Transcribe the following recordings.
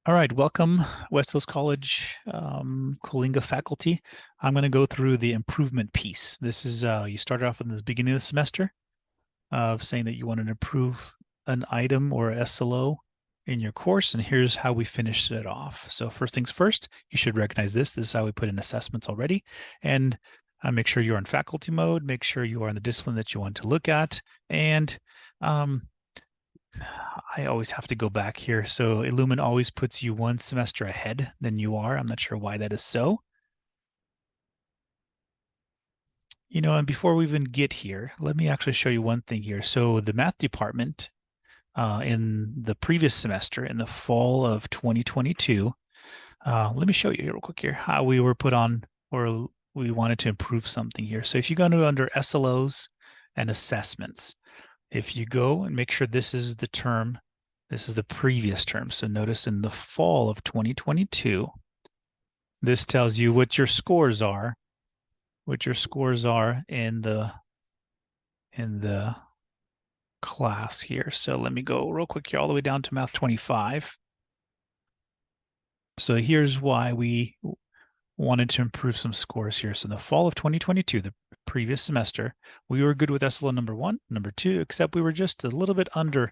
All right, welcome West Hills College Coalinga faculty. I'm going to go through the improvement piece. This is, you started off in the beginning of the semester of saying that you want to improve an item or SLO in your course, and here's how we finished it off. So first things first, you should recognize this. This is how we put in assessments already. And make sure you're in faculty mode, make sure you are in the discipline that you want to look at, and um, I always have to go back here. So Illumin always puts you one semester ahead than you are. I'm not sure why that is so. And before we even get here, let me actually show you one thing here. So the math department in the previous semester, in the fall of 2022, let me show you real quick here how we were put on, or we wanted to improve something here. So if you go to under SLOs and assessments, if you go and make sure this is the term, this is the previous term. So notice in the fall of 2022, this tells you what your scores are, in the class here. So let me go real quick here all the way down to Math 25. So here's why we wanted to improve some scores here. So in the fall of 2022, the previous semester, we were good with SLO number 1, number 2, except we were just a little bit under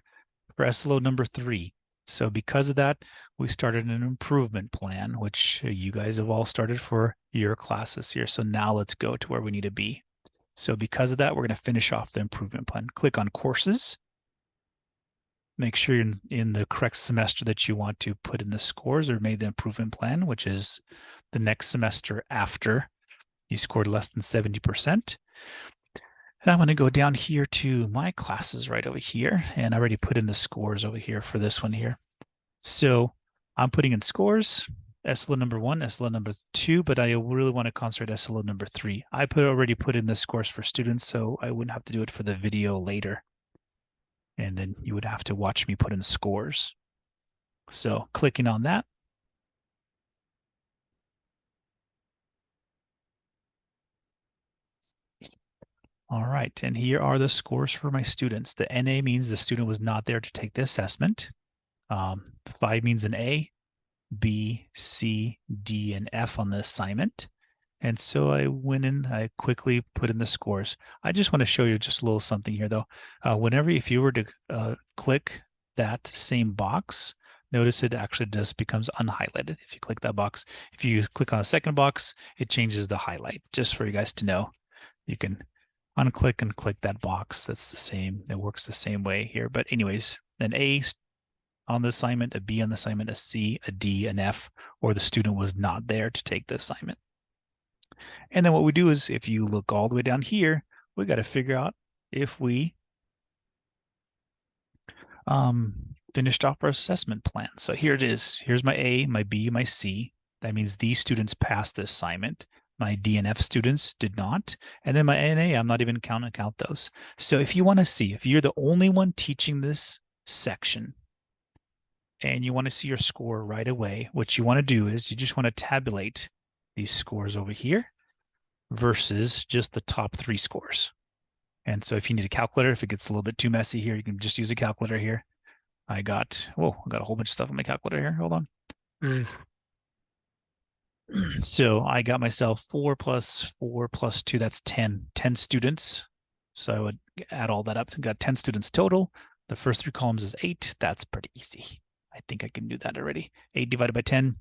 for SLO number 3. So because of that, we started an improvement plan, which you guys have all started for your classes here. So now let's go to where we need to be. So because of that, we're going to finish off the improvement plan. Click on courses. Make sure you're in the correct semester that you want to put in the scores or made the improvement plan, which is the next semester after you scored less than 70%. And I'm going to go down here to my classes right over here. And I already put in the scores over here for this one here. So I'm putting in scores, SLO number 1, SLO number 2, but I really want to concentrate SLO number 3. I already put in the scores for students, so I wouldn't have to do it for the video later. And then you would have to watch me put in scores. So clicking on that. All right, and here are the scores for my students. The NA means the student was not there to take the assessment. The 5 means an A, B, C, D, and F on the assignment. And so I went in, I quickly put in the scores. I just want to show you just a little something here though. If you were to click that same box, notice it actually just becomes unhighlighted. If you click that box, if you click on the second box, it changes the highlight. Just for you guys to know, you can unclick and click that box. That's the same. It works the same way here. But anyways, an A on the assignment, a B on the assignment, a C, a D, an F, or the student was not there to take the assignment. And then what we do is, if you look all the way down here, we got to figure out if we finished off our assessment plan. So here it is. Here's my A, my B, my C. That means these students passed the assignment. My D and F students did not. And then my NA, I'm not even count those. So if you want to see, if you're the only one teaching this section and you want to see your score right away, what you want to do is you just want to tabulate these scores over here versus just the top 3 scores. And so if you need a calculator, if it gets a little bit too messy here, you can just use a calculator here. I got a whole bunch of stuff on my calculator here. Hold on. So I got myself 4 plus 4 plus 2, that's 10 students. So I would add all that up and got 10 students total. The first 3 columns is 8. That's pretty easy. I think I can do that already. 8 divided by 10,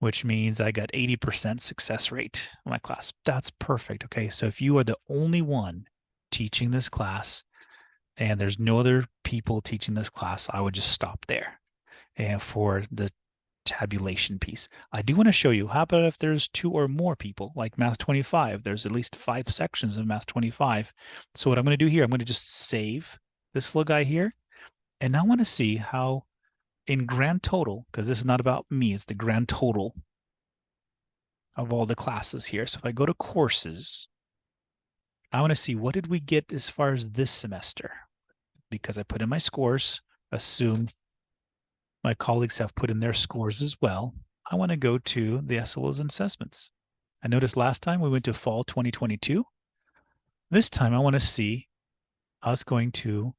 which means I got 80% success rate in my class. That's perfect. Okay, so if you are the only one teaching this class and there's no other people teaching this class, I would just stop there. And for the tabulation piece, I do want to show you, how about if there's 2 or more people, like Math 25, there's at least 5 sections of Math 25. So what I'm going to do here, I'm going to just save this little guy here. And I want to see how in grand total, because this is not about me, it's the grand total of all the classes here. So if I go to courses, I want to see what did we get as far as this semester, because I put in my scores, assume my colleagues have put in their scores as well. I want to go to the SLOs and assessments. I noticed last time we went to fall 2022. This time I want to see us going to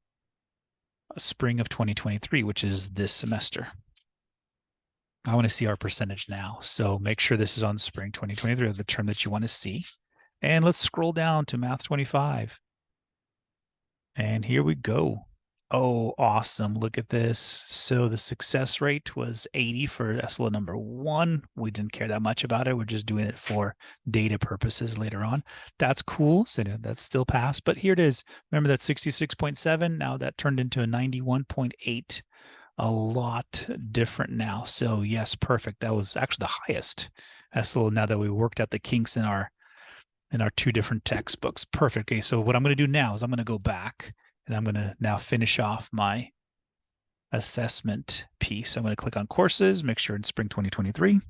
spring of 2023, which is this semester. I want to see our percentage now. So make sure this is on spring 2023, the term that you want to see. And let's scroll down to Math 25. And here we go. Oh, awesome. Look at this. So the success rate was 80 for SLO number 1. We didn't care that much about it. We're just doing it for data purposes later on. That's cool. So that's still passed. But here it is. Remember that 66.7? Now that turned into a 91.8. A lot different now. So yes, perfect. That was actually the highest SLO now that we worked out the kinks in our 2 different textbooks. Perfect. Okay, so what I'm going to do now is I'm going to go back and I'm going to now finish off my assessment piece. I'm going to click on courses, make sure it's spring 2023.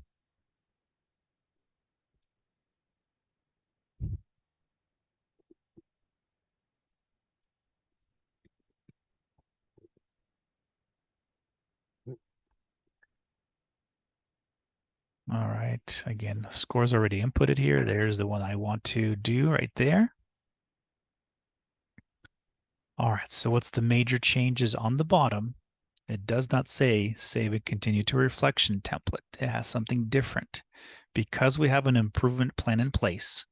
All right, again, score's already inputted here. There's the one I want to do right there. All right, so what's the major changes on the bottom? It does not say save and continue to reflection template. It has something different. Because we have an improvement plan in place,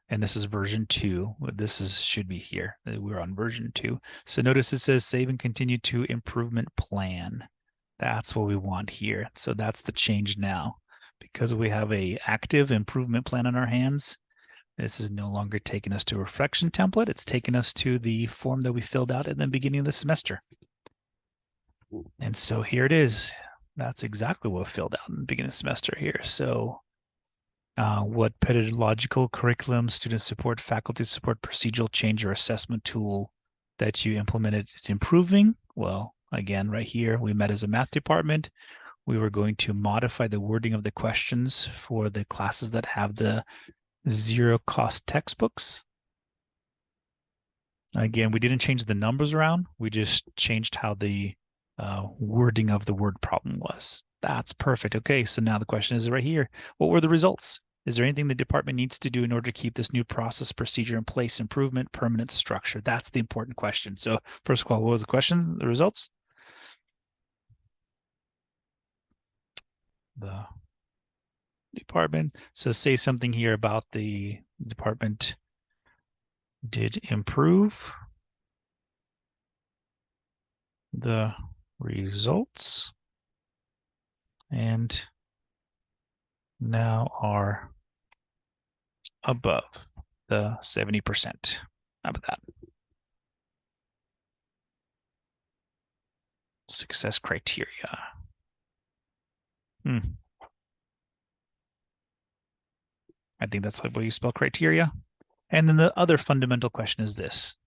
and this is version 2. Should be here. We're on version 2. So notice it says save and continue to improvement plan. That's what we want here. So that's the change now. Because we have a active improvement plan on our hands, this is no longer taking us to a reflection template. It's taking us to the form that we filled out at the beginning of the semester. And so here it is. That's exactly what we filled out in the beginning of the semester here. So what pedagogical curriculum, student support, faculty support, procedural change, or assessment tool that you implemented improving? Well, again, right here, we met as a math department. We were going to modify the wording of the questions for the classes that have the zero cost textbooks. Again, we didn't change the numbers around. We just changed how the wording of the word problem was. That's perfect. Okay, so now the question is right here. What were the results? Is there anything the department needs to do in order to keep this new process procedure in place? Improvement, permanent structure. That's the important question. So first of all, what was the question? The results? The department. So say something here about the department did improve the results and now are above the 70%. How about that? Success criteria. I think that's like what you spell criteria. And then the other fundamental question is this.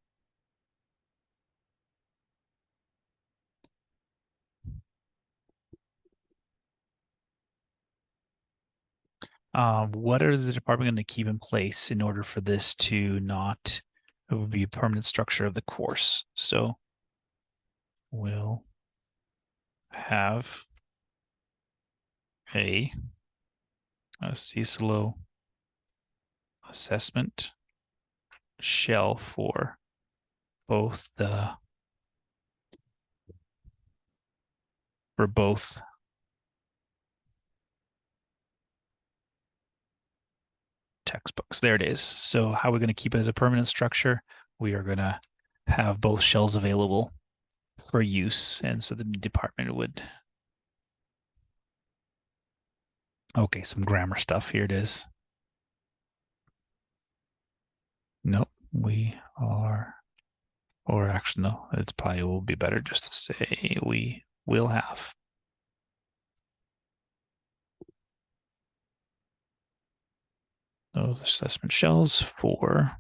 What is the department going to keep in place in order for this to not, it would be a permanent structure of the course. So we'll have a CSLO assessment shell for both textbooks. There it is. So how are we going to keep it as a permanent structure? We are going to have both shells available for use. And so the department would. Okay, some grammar stuff. Here it is. Nope, we are, or actually, no, it probably will be better just to say we will have. Those assessment shells for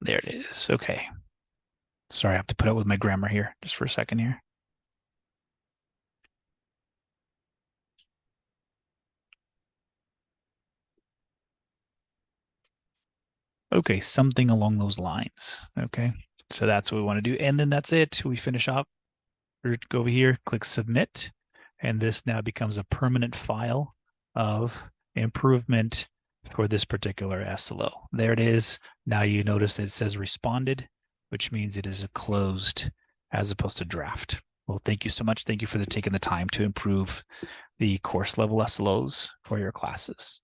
there it is. Okay. Sorry, I have to put up with my grammar here just for a second here. Okay, something along those lines. Okay, so that's what we want to do. And then that's it. We finish up. Go over here, click submit. And this now becomes a permanent file of improvement for this particular SLO. There it is. Now you notice that it says responded, which means it is a closed as opposed to draft. Well, thank you so much. Thank you for taking the time to improve the course level SLOs for your classes.